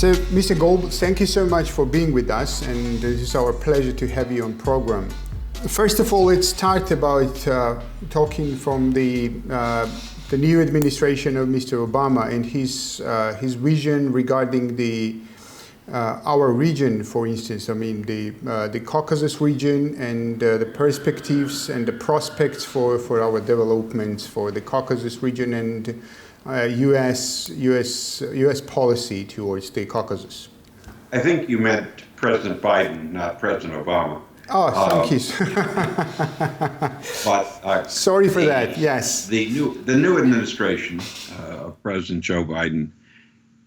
So, Mr. Goble, thank you so much for being with us, and it is our pleasure to have you on program. First of all, let's start about talking from the new administration of Mr. Obama and his vision regarding our region, for instance. I mean, the Caucasus region and the perspectives and the prospects for our developments for the Caucasus region and U.S. policy towards the Caucasus. I think you meant President Biden, not President Obama. Oh, thank you. But sorry for that. Yes, the new administration of President Joe Biden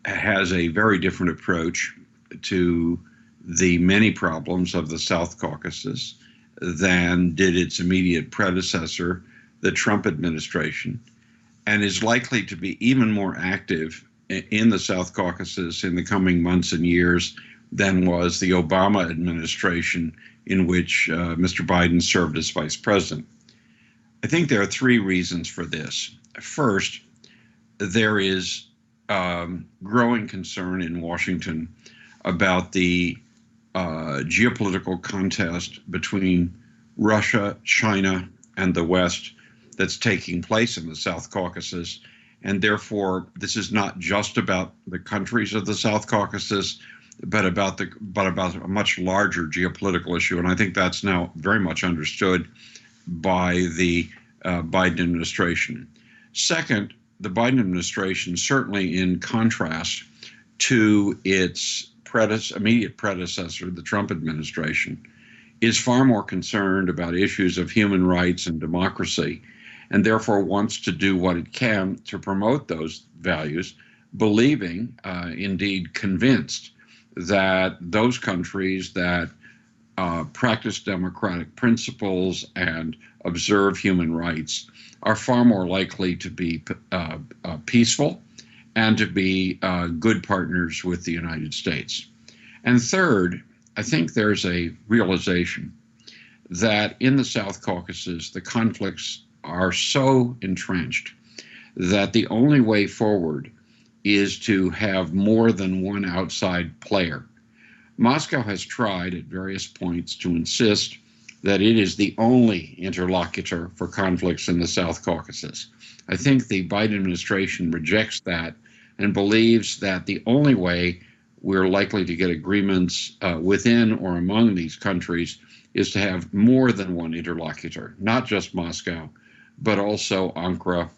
has a very different approach to the many problems of the South Caucasus than did its immediate predecessor, the Trump administration, and is likely to be even more active in the South Caucasus in the coming months and years than was the Obama administration in which Mr. Biden served as vice president. I think there are three reasons for this. First, there is growing concern in Washington about the geopolitical contest between Russia, China, and the West that's taking place in the South Caucasus. And therefore, this is not just about the countries of the South Caucasus, but about a much larger geopolitical issue. And I think that's now very much understood by the Biden administration. Second, the Biden administration, certainly in contrast to its immediate predecessor, the Trump administration, is far more concerned about issues of human rights and democracy, and therefore wants to do what it can to promote those values, believing, indeed convinced, that those countries that practice democratic principles and observe human rights are far more likely to be peaceful and to be good partners with the United States. And third, I think there's a realization that in the South Caucasus, the conflicts are so entrenched that the only way forward is to have more than one outside player. Moscow has tried at various points to insist that it is the only interlocutor for conflicts in the South Caucasus. I think the Biden administration rejects that and believes that the only way we're likely to get agreements within or among these countries is to have more than one interlocutor, not just Moscow, but also Ankara,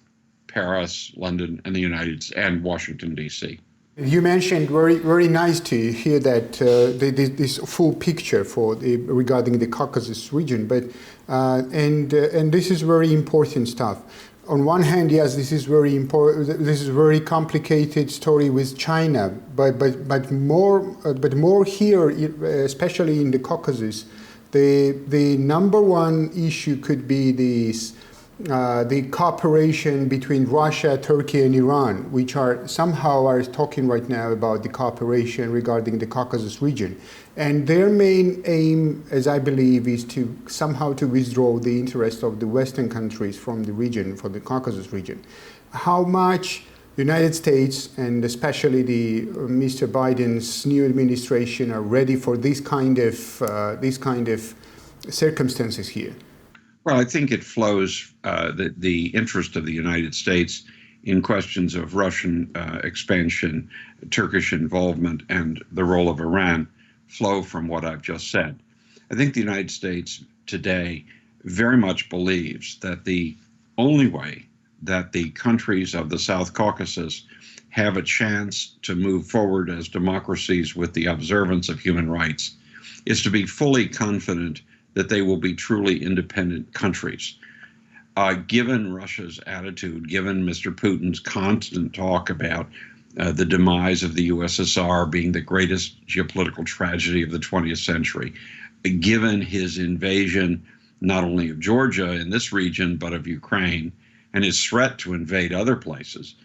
Paris, London, and Washington, D.C. You mentioned very nice to hear that this full picture regarding the Caucasus region, but and this is very important stuff. On one hand, yes, this is very important. This is a very complicated story with China, but more here, especially in the Caucasus, the number one issue could be the cooperation between Russia, Turkey, and Iran, which are talking right now about the cooperation regarding the Caucasus region. And their main aim, as I believe, is to somehow to withdraw the interest of the Western countries from the region, from the Caucasus region. How much the United States and especially Mr. Biden's new administration are ready for this kind of circumstances here? Well, I think it flows the interest of the United States in questions of Russian expansion, Turkish involvement, and the role of Iran flow from what I've just said. I think the United States today very much believes that the only way that the countries of the South Caucasus have a chance to move forward as democracies with the observance of human rights is to be fully confident that they will be truly independent countries. Given Russia's attitude, given Mr. Putin's constant talk about the demise of the USSR being the greatest geopolitical tragedy of the 20th century, given his invasion not only of Georgia in this region, but of Ukraine, and his threat to invade other places,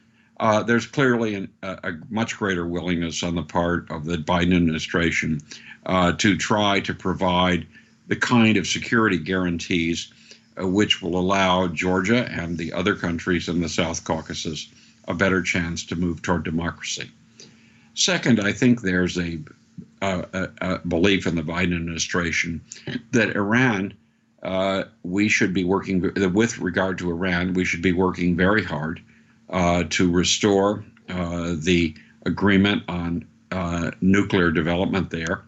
there's clearly a much greater willingness on the part of the Biden administration to try to provide the kind of security guarantees which will allow Georgia and the other countries in the South Caucasus a better chance to move toward democracy. Second, I think there's a belief in the Biden administration that Iran, we should be working, with regard to Iran, we should be working very hard to restore the agreement on nuclear development there,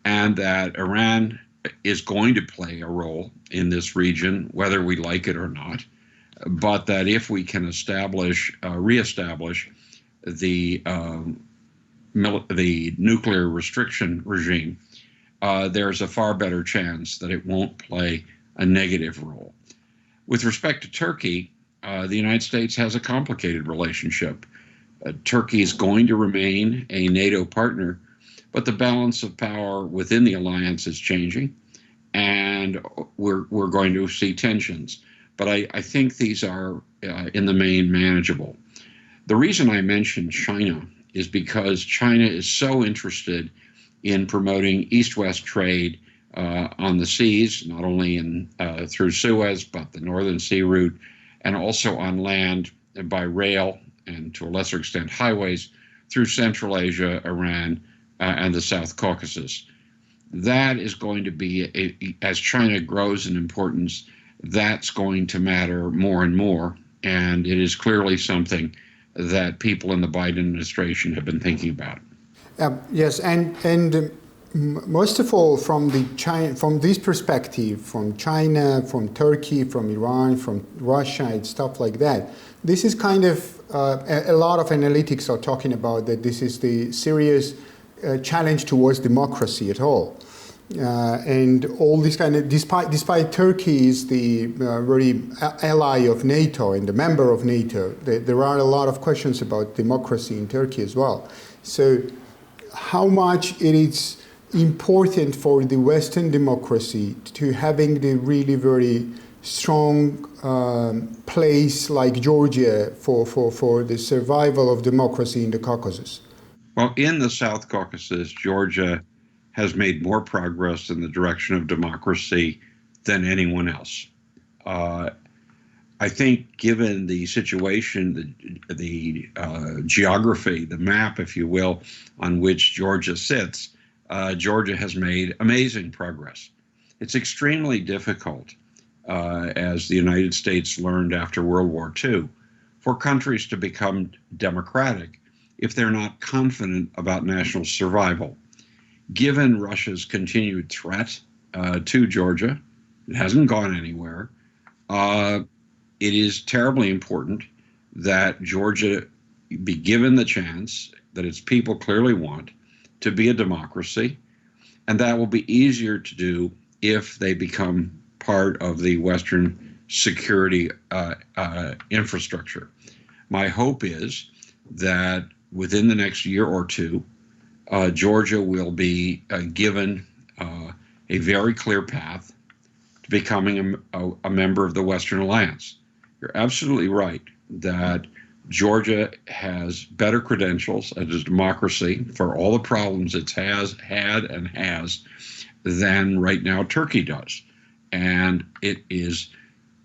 and that Iran is going to play a role in this region, whether we like it or not, but that if we can reestablish the nuclear restriction regime, there's a far better chance that it won't play a negative role. With respect to Turkey, the United States has a complicated relationship. Turkey is going to remain a NATO partner, but the balance of power within the alliance is changing, and we're going to see tensions. But I think these are, in the main, manageable. The reason I mentioned China is because China is so interested in promoting east-west trade on the seas, not only through Suez, but the Northern Sea route, and also on land by rail, and to a lesser extent highways, through Central Asia, Iran, and the South Caucasus. That is going to be, as China grows in importance, that's going to matter more and more, and it is clearly something that people in the Biden administration have been thinking about. Yes, and most of all, from this perspective, from China, from Turkey, from Iran, from Russia, and stuff like that, this is kind of a lot of analytics are talking about that this is the serious challenge towards democracy at all. And all this kind of, despite Turkey is the very ally of NATO and a member of NATO, there are a lot of questions about democracy in Turkey as well. So how much it is important for the Western democracy to having the really very strong place like Georgia for the survival of democracy in the Caucasus? Well, in the South Caucasus, Georgia has made more progress in the direction of democracy than anyone else. I think given the situation, the geography, the map, if you will, on which Georgia sits, Georgia has made amazing progress. It's extremely difficult, as the United States learned after World War II, for countries to become democratic if they're not confident about national survival. Given Russia's continued threat to Georgia, it hasn't gone anywhere, it is terribly important that Georgia be given the chance that its people clearly want to be a democracy, and that will be easier to do if they become part of the Western security infrastructure. My hope is that within the next year or two, Georgia will be given a very clear path to becoming a member of the Western Alliance. You're absolutely right that Georgia has better credentials as a democracy for all the problems it has had and has than right now Turkey does. And it is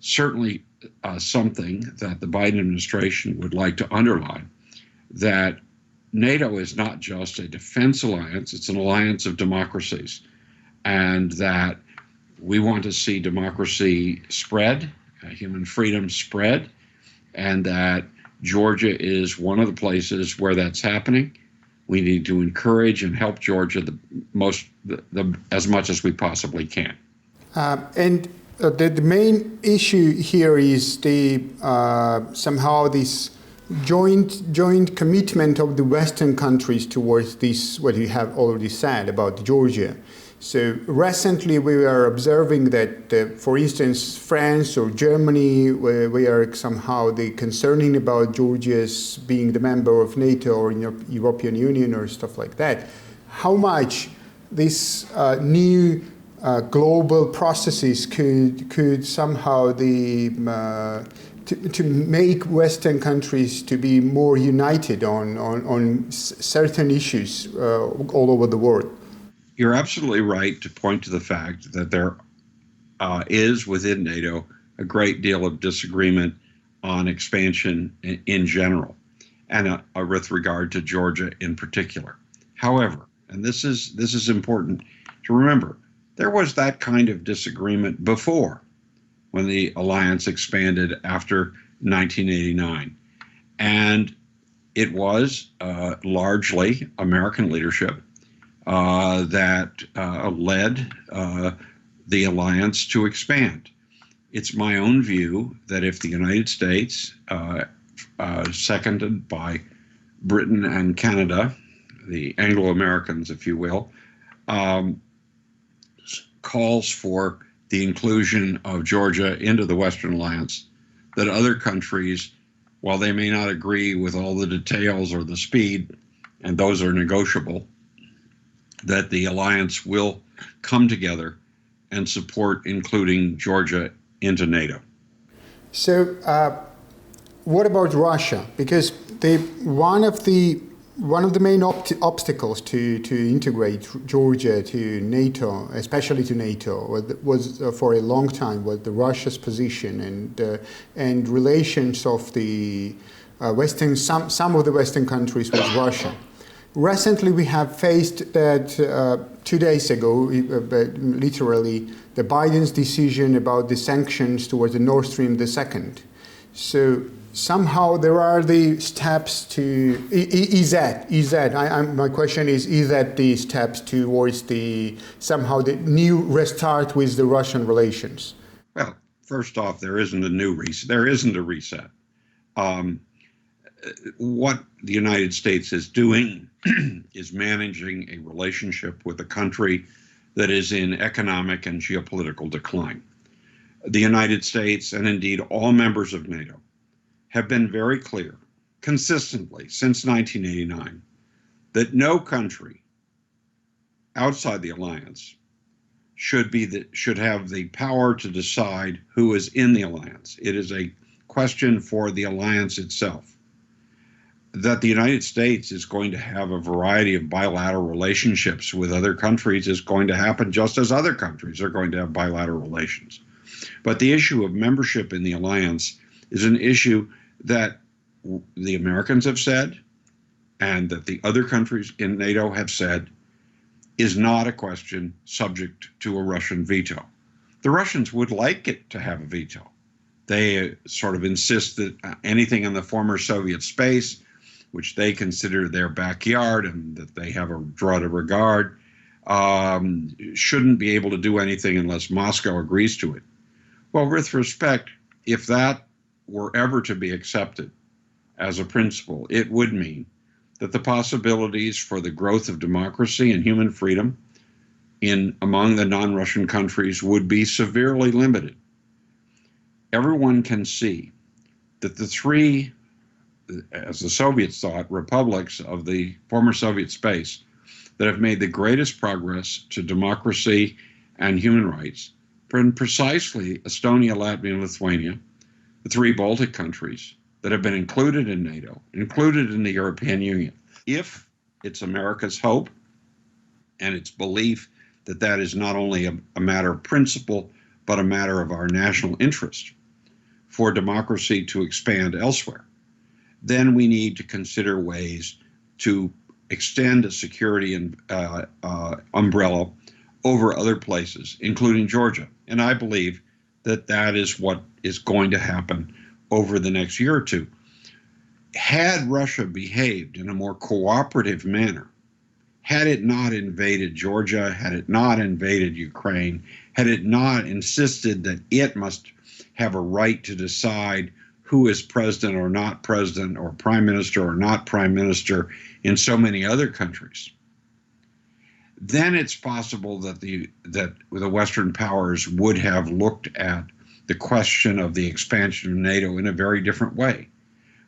certainly something that the Biden administration would like to underline, that NATO is not just a defense alliance, it's an alliance of democracies, and that we want to see democracy spread, human freedom spread, and that Georgia is one of the places where that's happening. We need to encourage and help Georgia as much as we possibly can. And the main issue here is somehow this joint commitment of the Western countries towards this, what you have already said about Georgia. So recently we are observing that, for instance, France or Germany, we are somehow concerning about Georgia's being the member of NATO or European Union or stuff like that. How much this new global processes could somehow to make Western countries to be more united on certain issues all over the world? You're absolutely right to point to the fact that there is within NATO a great deal of disagreement on expansion in general. and with regard to Georgia in particular. However, and this is important to remember, there was that kind of disagreement before, when the alliance expanded after 1989. And it was largely American leadership that led the alliance to expand. It's my own view that if the United States, seconded by Britain and Canada, the Anglo-Americans, if you will, calls for the inclusion of Georgia into the Western Alliance, that other countries, while they may not agree with all the details or the speed, and those are negotiable, that the alliance will come together and support including Georgia into NATO. So what about Russia? Because one of the main obstacles to integrate Georgia to NATO, especially to NATO, was for a long time was the Russia's position and relations of the Western some of the Western countries with Russia. Recently, we have faced that 2 days ago, literally, the Biden's decision about the sanctions towards the Nord Stream 2. So somehow there are the steps to, my question is that the steps towards somehow the new restart with the Russian relations? Well, first off, there isn't a reset. What the United States is doing is managing a relationship with a country that is in economic and geopolitical decline. The United States, and indeed all members of NATO, have been very clear consistently since 1989 that no country outside the alliance should have the power to decide who is in the alliance. It is a question for the alliance itself. That the United States is going to have a variety of bilateral relationships with other countries is going to happen, just as other countries are going to have bilateral relations. But the issue of membership in the alliance is an issue that the Americans have said, and that the other countries in NATO have said, is not a question subject to a Russian veto. The Russians would like it to have a veto. They sort of insist that anything in the former Soviet space, which they consider their backyard and that they have a dread of regard, shouldn't be able to do anything unless Moscow agrees to it. Well, with respect, if that were ever to be accepted as a principle, it would mean that the possibilities for the growth of democracy and human freedom among the non-Russian countries would be severely limited. Everyone can see that the three, as the Soviets thought, republics of the former Soviet space that have made the greatest progress to democracy and human rights are precisely Estonia, Latvia, and Lithuania, the three Baltic countries that have been included in NATO, included in the European Union. If it's America's hope and its belief that that is not only a matter of principle, but a matter of our national interest for democracy to expand elsewhere, then we need to consider ways to extend a security umbrella over other places, including Georgia. And I believe that that is what is going to happen over the next year or two. Had Russia behaved in a more cooperative manner, had it not invaded Georgia, had it not invaded Ukraine, had it not insisted that it must have a right to decide who is president or not president, or prime minister or not prime minister in so many other countries, then it's possible that the Western powers would have looked at the question of the expansion of NATO in a very different way.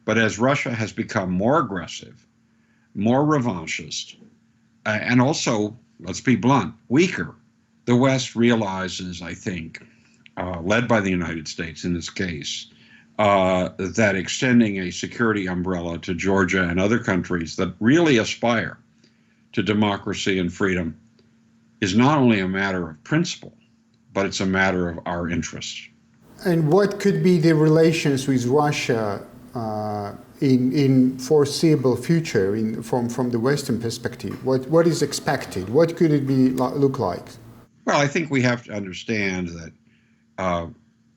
But as Russia has become more aggressive, more revanchist, and also, let's be blunt, weaker, the West realizes, I think, led by the United States in this case, that extending a security umbrella to Georgia and other countries that really aspire to democracy and freedom is not only a matter of principle, but it's a matter of our interest. And what could be the relations with Russia in foreseeable future from the Western perspective? What is expected? What could it look like? Well, I think we have to understand that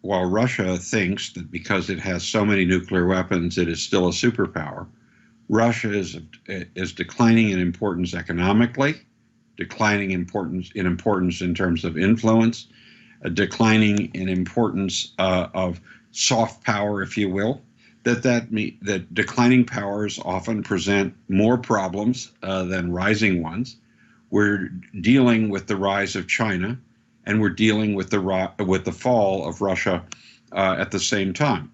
while Russia thinks that because it has so many nuclear weapons, it is still a superpower, Russia is declining in importance economically, declining in importance in terms of influence, declining in importance of soft power, if you will. That declining powers often present more problems than rising ones. We're dealing with the rise of China, and we're dealing with the fall of Russia at the same time.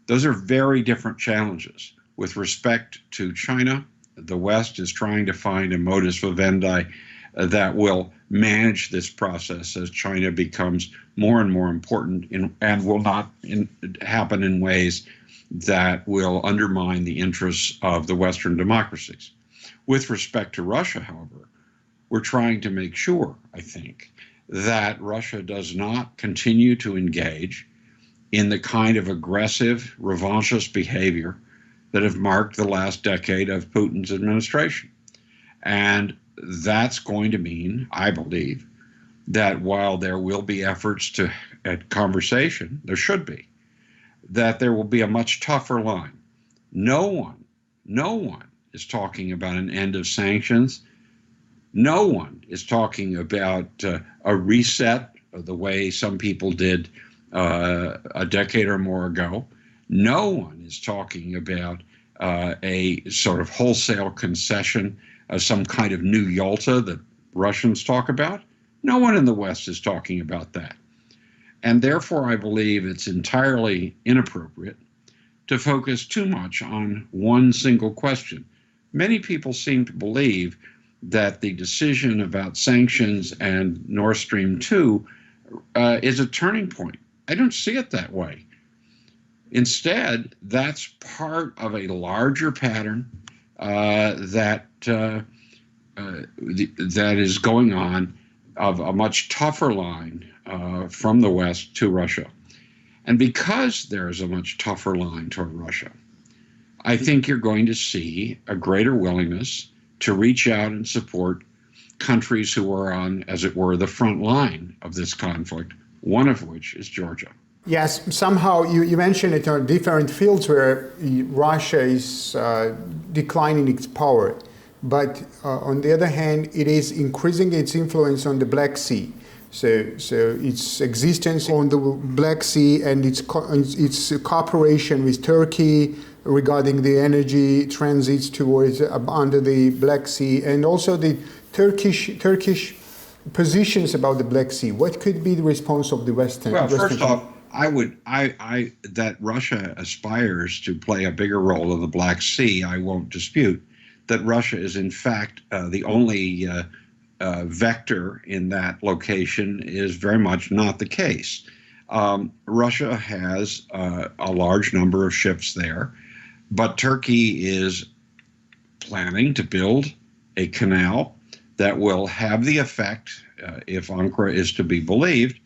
Those are very different challenges. With respect to China, the West is trying to find a modus vivendi that will manage this process as China becomes more and more important and will not happen in ways that will undermine the interests of the Western democracies. With respect to Russia, however, we're trying to make sure, I think, that Russia does not continue to engage in the kind of aggressive, revanchist behavior that have marked the last decade of Putin's administration. And that's going to mean, I believe, that while there will be efforts at conversation, there should be, that there will be a much tougher line. No one is talking about an end of sanctions. No one is talking about a reset of the way some people did a decade or more ago. No one is talking about a sort of wholesale concession of some kind of new Yalta that Russians talk about. No one in the West is talking about that. And therefore, I believe it's entirely inappropriate to focus too much on one single question. Many people seem to believe that the decision about sanctions and Nord Stream 2 is a turning point. I don't see it that way. Instead, that's part of a larger pattern that is going on of a much tougher line from the West to Russia. And because there is a much tougher line toward Russia, I think you're going to see a greater willingness to reach out and support countries who are on, as it were, the front line of this conflict, one of which is Georgia. Yes, somehow you mentioned it on different fields where Russia is declining its power. But on the other hand, it is increasing its influence on the Black Sea. So its existence on the Black Sea and its cooperation with Turkey regarding the energy transits towards under the Black Sea, and also the Turkish positions about the Black Sea. What could be the response of the Western? Well, first off, that Russia aspires to play a bigger role in the Black Sea, I won't dispute. That Russia is in fact the only vector in that location is very much not the case. Russia has a large number of ships there, but Turkey is planning to build a canal that will have the effect, if Ankara is to be believed,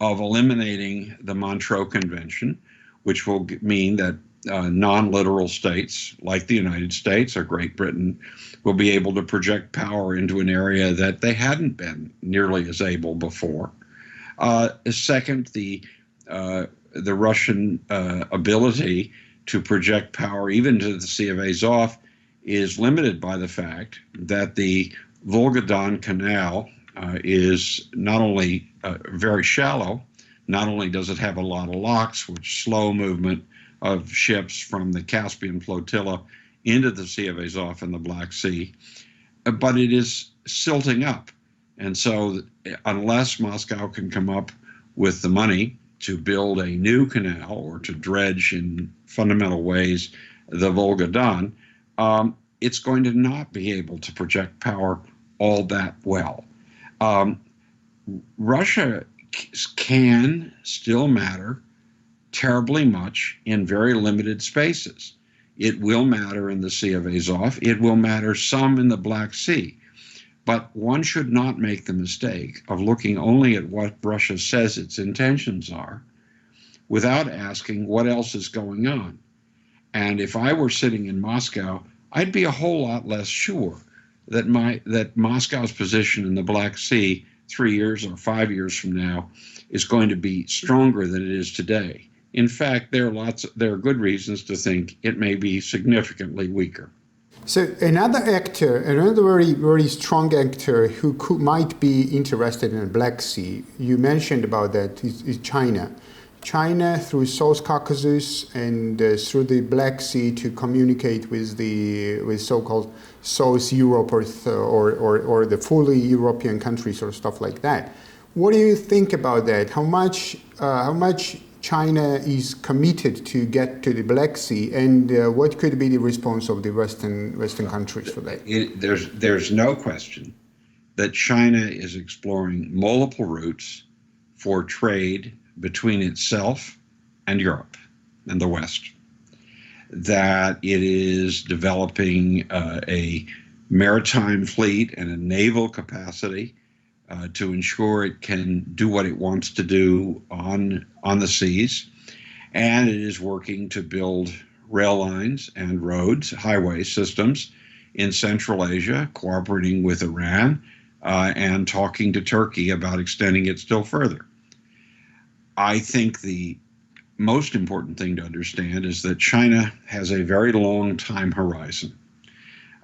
of eliminating the Montreux Convention, which will mean that non-literal states like the United States or Great Britain will be able to project power into an area that they hadn't been nearly as able before. Second, the Russian ability to project power even to the Sea of Azov is limited by the fact that the Volga-Don Canal is not only very shallow, not only does it have a lot of locks, which slow movement of ships from the Caspian flotilla into the Sea of Azov and the Black Sea, but it is silting up. And so unless Moscow can come up with the money to build a new canal or to dredge in fundamental ways the Volga-Don, it's going to not be able to project power all that well. Russia can still matter terribly much in very limited spaces. It will matter in the Sea of Azov. It will matter some in the Black Sea. But one should not make the mistake of looking only at what Russia says its intentions are without asking what else is going on. And if I were sitting in Moscow, I'd be a whole lot less sure that Moscow's position in the Black Sea 3 years or 5 years from now is going to be stronger than it is today. In fact, there are good reasons to think it may be significantly weaker. So another very, very strong actor who might be interested in the Black Sea, you mentioned about that, is China. China through South Caucasus and through the Black Sea to communicate with so-called South Europe or the fully European countries or stuff like that. What do you think about that? How much China is committed to get to the Black Sea, and what could be the response of the Western countries for that? There's no question that China is exploring multiple routes for trade between itself and Europe and the West, that it is developing a maritime fleet and a naval capacity to ensure it can do what it wants to do on the seas, and it is working to build rail lines and roads, highway systems in Central Asia, cooperating with Iran and talking to Turkey about extending it still further. I think the most important thing to understand is that China has a very long time horizon.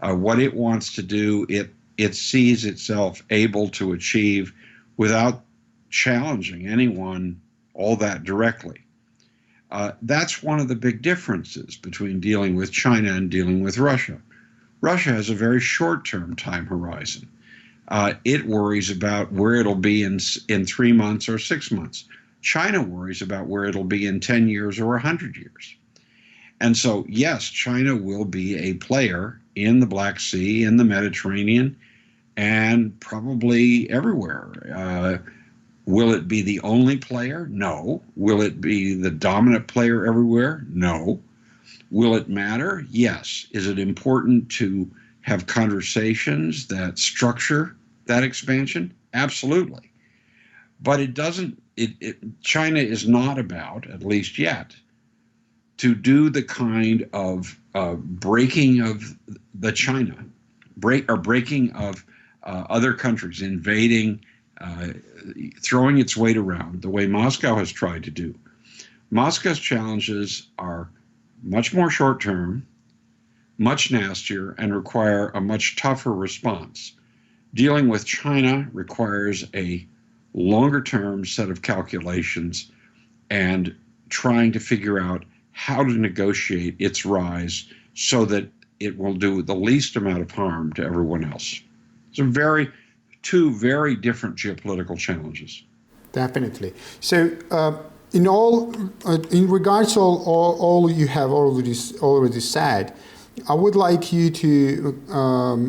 What it wants to do, it sees itself able to achieve without challenging anyone all that directly. That's one of the big differences between dealing with China and dealing with Russia. Russia has a very short-term time horizon. It worries about where it'll be in 3 months or 6 months. China worries about where it'll be in 10 years or 100 years. And so, yes, China will be a player in the Black Sea, in the Mediterranean, and probably everywhere. Will it be the only player? No. Will it be the dominant player everywhere? No. Will it matter? Yes. Is it important to have conversations that structure that expansion? Absolutely. But it doesn't, China is not about, at least yet, to do the kind of breaking of the China, breaking of other countries, invading, throwing its weight around the way Moscow has tried to do. Moscow's challenges are much more short-term, much nastier, and require a much tougher response. Dealing with China requires a longer-term set of calculations and trying to figure out how to negotiate its rise so that it will do the least amount of harm to everyone else. So two very different geopolitical challenges. Definitely. So in regards to all you have already said, I would like you to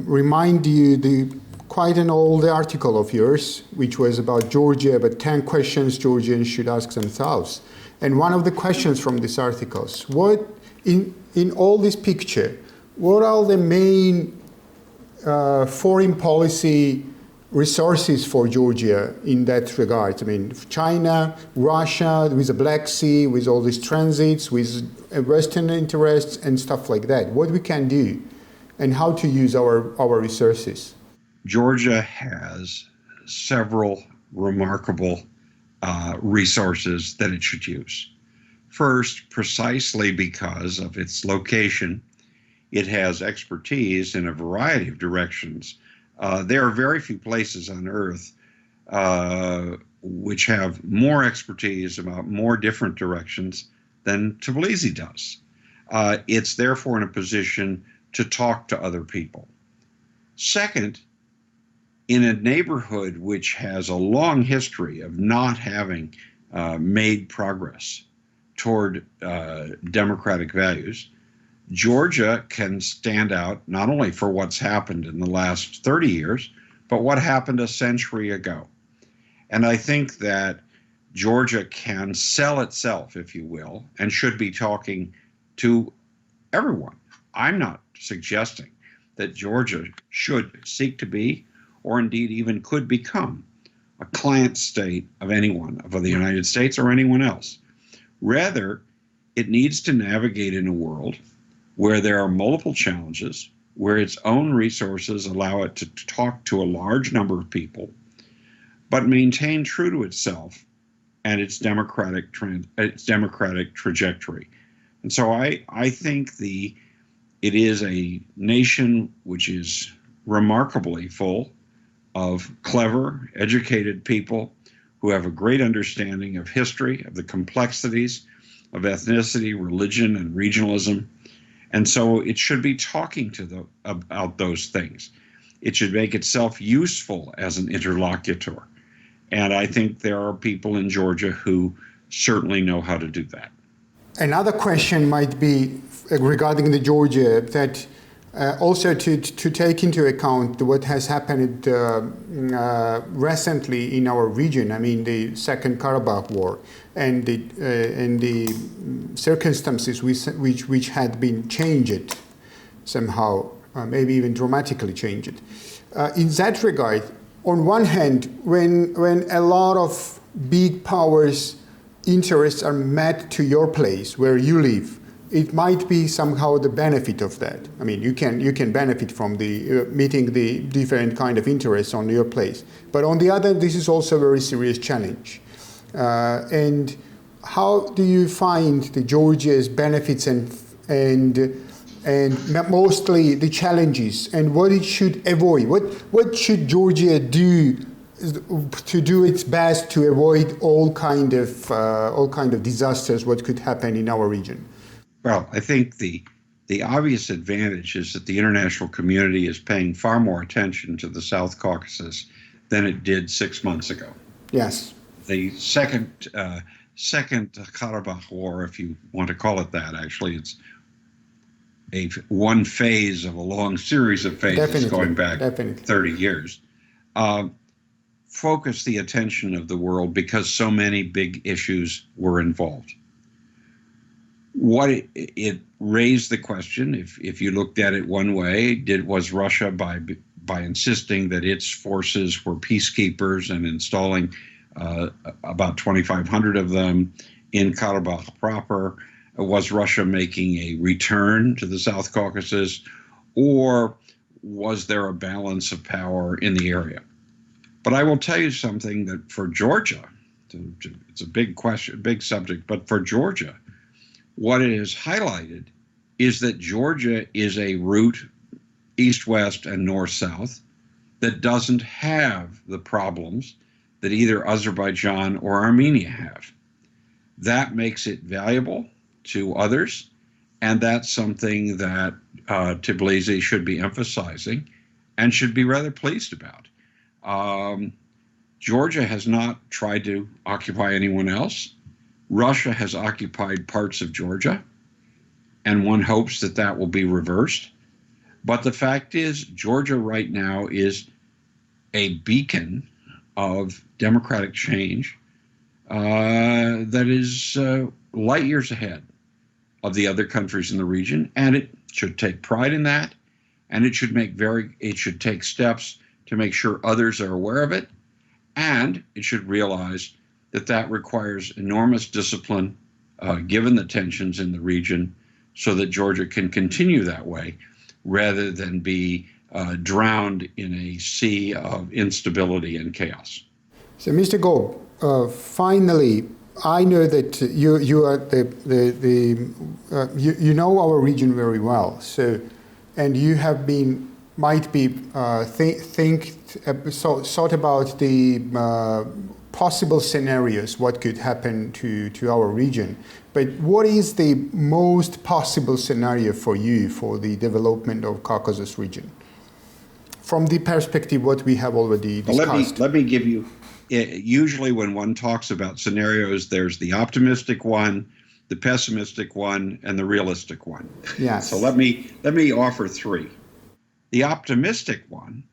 remind you quite an old article of yours, which was about Georgia, about 10 questions Georgians should ask themselves. And one of the questions from this article is, what in all this picture, what are the main foreign policy resources for Georgia in that regard? I mean, China, Russia, with the Black Sea, with all these transits, with Western interests and stuff like that. What we can do and how to use our resources. Georgia has several remarkable resources that it should use. First, precisely because of its location, it has expertise in a variety of directions. There are very few places on Earth which have more expertise about more different directions than Tbilisi does. It's therefore in a position to talk to other people. Second, in a neighborhood which has a long history of not having made progress toward democratic values, Georgia can stand out not only for what's happened in the last 30 years, but what happened a century ago. And I think that Georgia can sell itself, if you will, and should be talking to everyone. I'm not suggesting that Georgia should seek to be, or indeed even could become, a client state of anyone, of the United States or anyone else. Rather, it needs to navigate in a world where there are multiple challenges, where its own resources allow it to talk to a large number of people, but maintain true to itself and its democratic trajectory. And so I think it is a nation which is remarkably full of clever, educated people who have a great understanding of history, of the complexities of ethnicity, religion, and regionalism. And so it should be talking to about those things. It should make itself useful as an interlocutor. And I think there are people in Georgia who certainly know how to do that. Another question might be regarding the Georgia, that also to take into account what has happened recently in our region. I mean, the Second Karabakh War and the circumstances which had been changed somehow, maybe even dramatically changed. In that regard, on one hand, when a lot of big powers' interests are met to your place where you live, it might be somehow the benefit of that. I mean, you can benefit from the meeting the different kind of interests on your place. But on the other, this is also a very serious challenge. And how do you find the Georgia's benefits and mostly the challenges, and what it should avoid? What should Georgia do to do its best to avoid all kind of disasters what could happen in our region? Well, I think the obvious advantage is that the international community is paying far more attention to the South Caucasus than it did 6 months ago. Yes. The second Karabakh War, if you want to call it that, actually, it's one phase of a long series of phases going back 30 years, focused the attention of the world because so many big issues were involved. What it raised the question, if you looked at it one way, was Russia by insisting that its forces were peacekeepers and installing about 2,500 of them in Karabakh proper, was Russia making a return to the South Caucasus, or was there a balance of power in the area? But I will tell you something that for Georgia, it's a big question, big subject, but for Georgia, what it has highlighted is that Georgia is a route east-west and north-south that doesn't have the problems that either Azerbaijan or Armenia have. That makes it valuable to others, and that's something that Tbilisi should be emphasizing and should be rather pleased about. Georgia has not tried to occupy anyone else. Russia has occupied parts of Georgia, and one hopes that that will be reversed. But the fact is, Georgia right now is a beacon of democratic change that is light years ahead of the other countries in the region, and it should take pride in that, and it should take steps to make sure others are aware of it, and it should realize that requires enormous discipline given the tensions in the region, so that Georgia can continue that way rather than be drowned in a sea of instability and chaos. So, Mr. Goble, finally, I know that you are you know our region very well. So, and you have been thought about the possible scenarios what could happen to our region. But what is the most possible scenario for you for the development of Caucasus region? From the perspective what we have already discussed. Let me give you, usually when one talks about scenarios, there's the optimistic one, the pessimistic one, and the realistic one. Yes. So let me offer three. The optimistic one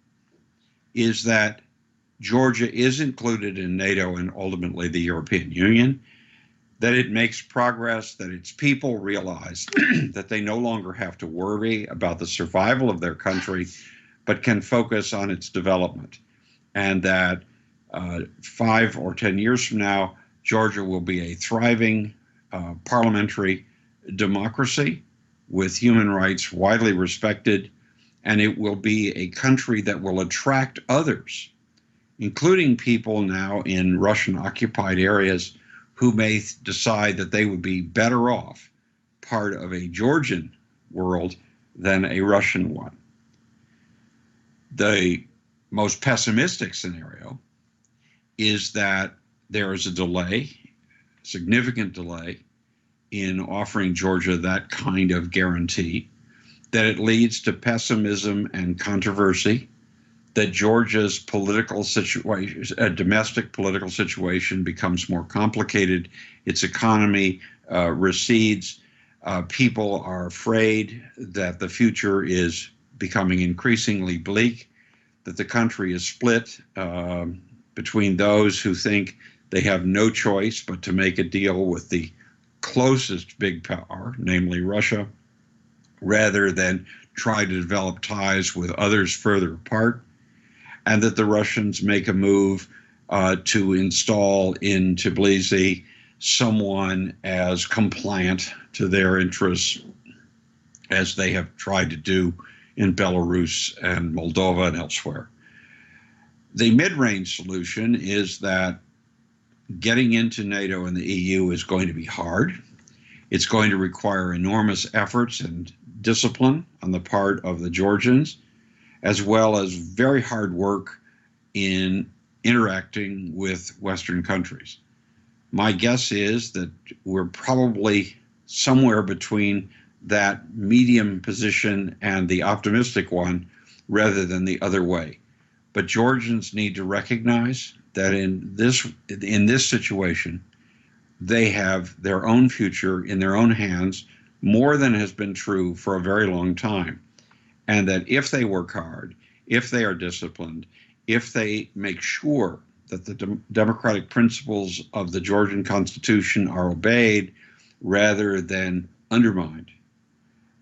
is that Georgia is included in NATO and ultimately the European Union, that it makes progress, that its people realize that they no longer have to worry about the survival of their country, but can focus on its development, and that 5 or 10 years from now, Georgia will be a thriving parliamentary democracy with human rights widely respected, and it will be a country that will attract others, including people now in Russian-occupied areas who may decide that they would be better off part of a Georgian world than a Russian one. The most pessimistic scenario is that there is a delay, significant delay, in offering Georgia that kind of guarantee, that it leads to pessimism and controversy, that Georgia's political situation, domestic political situation becomes more complicated, its economy recedes, people are afraid that the future is becoming increasingly bleak, that the country is split between those who think they have no choice but to make a deal with the closest big power, namely Russia, rather than try to develop ties with others further apart, and that the Russians make a move to install in Tbilisi someone as compliant to their interests as they have tried to do in Belarus and Moldova and elsewhere. The mid-range solution is that getting into NATO and the EU is going to be hard. It's going to require enormous efforts and discipline on the part of the Georgians, as well as very hard work in interacting with Western countries. My guess is that we're probably somewhere between that medium position and the optimistic one rather than the other way. But Georgians need to recognize that in this situation, they have their own future in their own hands, more than has been true for a very long time. And that if they work hard, if they are disciplined, if they make sure that the democratic principles of the Georgian Constitution are obeyed rather than undermined,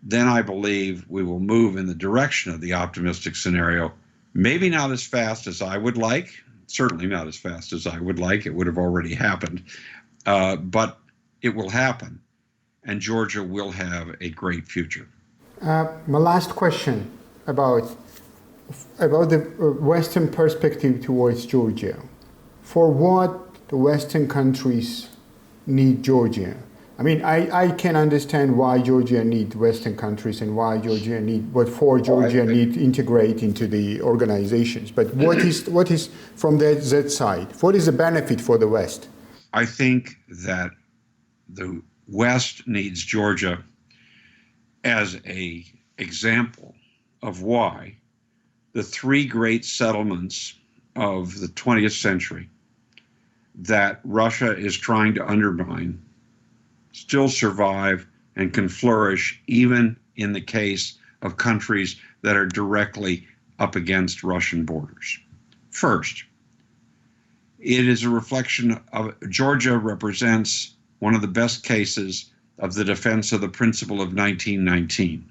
then I believe we will move in the direction of the optimistic scenario. Maybe not as fast as I would like, certainly not as fast as I would like. It would have already happened, but it will happen, and Georgia will have a great future. My last question about the Western perspective towards Georgia. For what the Western countries need Georgia? I mean, I can understand why Georgia needs Western countries and why Georgia need to integrate into the organizations. But what is from that side? What is the benefit for the West? I think that the West needs Georgia as an example of why the three great settlements of the 20th century that Russia is trying to undermine still survive and can flourish even in the case of countries that are directly up against Russian borders. First, it is a reflection of Georgia represents one of the best cases of the defense of the principle of 1919,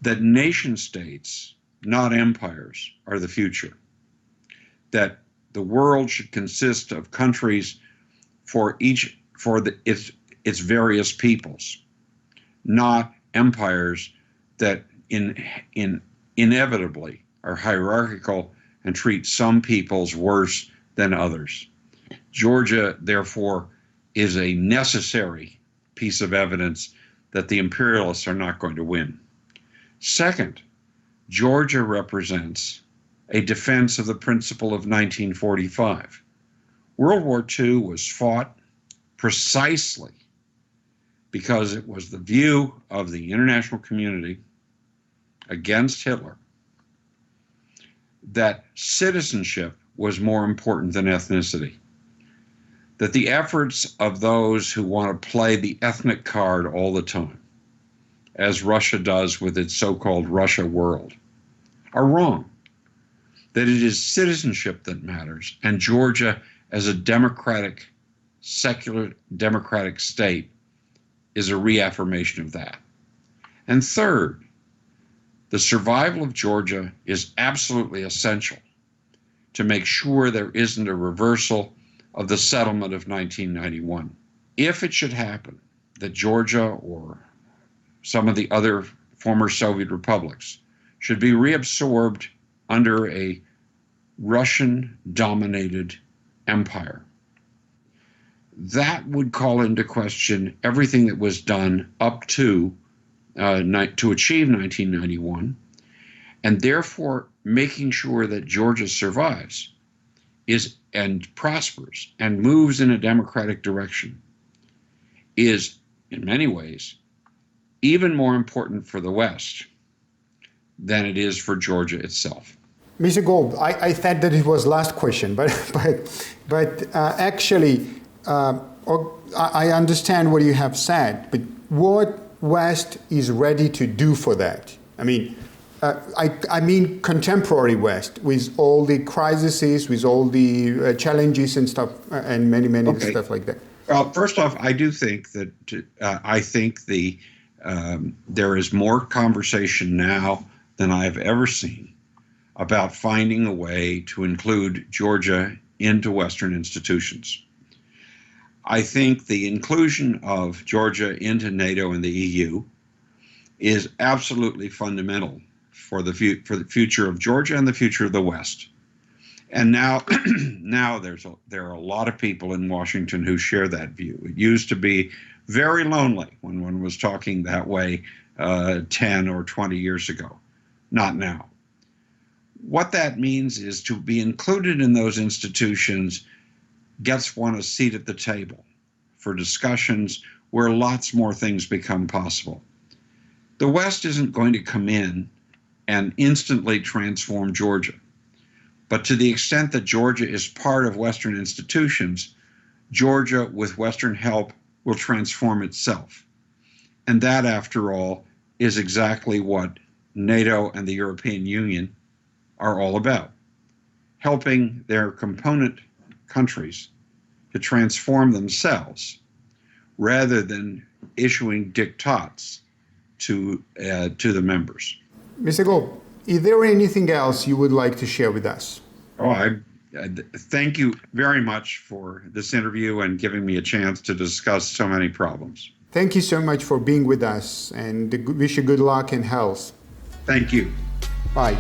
that nation states, not empires, are the future, that the world should consist of countries for its various peoples, not empires that inevitably are hierarchical and treat some peoples worse than others. Georgia, therefore, is a necessary piece of evidence that the imperialists are not going to win. Second, Georgia represents a defense of the principle of 1945. World War II was fought precisely because it was the view of the international community against Hitler that citizenship was more important than ethnicity, that the efforts of those who want to play the ethnic card all the time, as Russia does with its so-called Russia world, are wrong, that it is citizenship that matters, and Georgia as a democratic, secular democratic state is a reaffirmation of that. And third, the survival of Georgia is absolutely essential to make sure there isn't a reversal of the settlement of 1991. If it should happen, that Georgia or some of the other former Soviet republics should be reabsorbed under a Russian-dominated empire. That would call into question everything that was done up to achieve 1991, and therefore making sure that Georgia survives and prospers and moves in a democratic direction is, in many ways, even more important for the West than it is for Georgia itself. Mr. Goble, I thought that it was last question, but actually, I understand what you have said, but what West is ready to do for that? I mean, I mean contemporary West, with all the crises, with all the challenges and stuff, and many Okay. stuff like that. Well, first off, I do think that there is more conversation now than I've ever seen about finding a way to include Georgia into Western institutions. I think the inclusion of Georgia into NATO and the EU is absolutely fundamental for the future of Georgia and the future of the West. And now, there are a lot of people in Washington who share that view. It used to be very lonely when one was talking that way 10 or 20 years ago. Not now. What that means is to be included in those institutions gets one a seat at the table for discussions where lots more things become possible. The West isn't going to come in and instantly transform Georgia. But to the extent that Georgia is part of Western institutions, Georgia, with Western help, will transform itself. And that, after all, is exactly what NATO and the European Union are all about, helping their component countries to transform themselves rather than issuing diktats to the members. Mr. Goble, is there anything else you would like to share with us? Oh, I thank you very much for this interview and giving me a chance to discuss so many problems. Thank you so much for being with us, and wish you good luck and health. Thank you. Bye.